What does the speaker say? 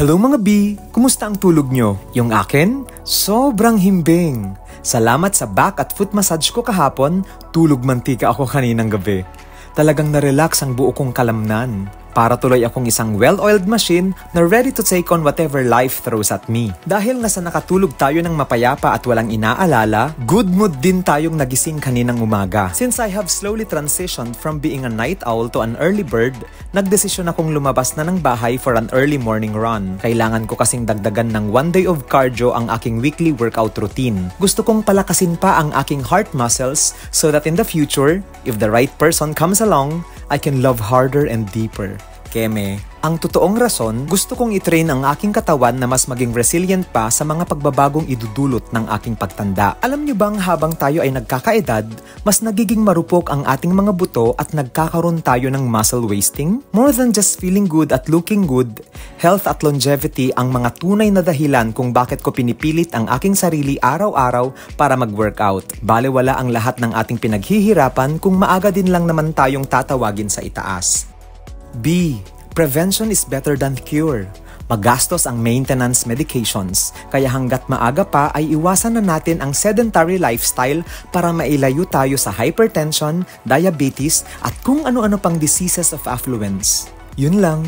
Hello mga B! Kumusta ang tulog nyo? Yung akin? Sobrang himbing! Salamat sa back at foot massage ko kahapon, tulog mantika ako kaninang gabi. Talagang na-relax ang buo kong kalamnan. Para tuloy akong isang well-oiled machine na ready to take on whatever life throws at me. Dahil nasa nakatulog tayo ng mapayapa at walang inaalala, good mood din tayong nagising kaninang umaga. Since I have slowly transitioned from being a night owl to an early bird, nagdesisyon akong lumabas na ng bahay for an early morning run. Kailangan ko kasing dagdagan ng 1 day of cardio ang aking weekly workout routine. Gusto kong palakasin pa ang aking heart muscles so that in the future, if the right person comes along, I can love harder and deeper. Keme, ang totoong rason, gusto kong itrain ang aking katawan na mas maging resilient pa sa mga pagbabagong idudulot ng aking pagtanda. Alam niyo bang habang tayo ay nagkakaedad, mas nagiging marupok ang ating mga buto at nagkakaroon tayo ng muscle wasting? More than just feeling good at looking good, health at longevity ang mga tunay na dahilan kung bakit ko pinipilit ang aking sarili araw-araw para mag-workout. Balewala ang lahat ng ating pinaghihirapan kung maaga din lang naman tayong tatawagin sa itaas. B. Prevention is better than cure. Magastos ang maintenance medications, kaya hanggat maaga pa ay iwasan na natin ang sedentary lifestyle para mailayo tayo sa hypertension, diabetes at kung ano-ano pang diseases of affluence. Yun lang.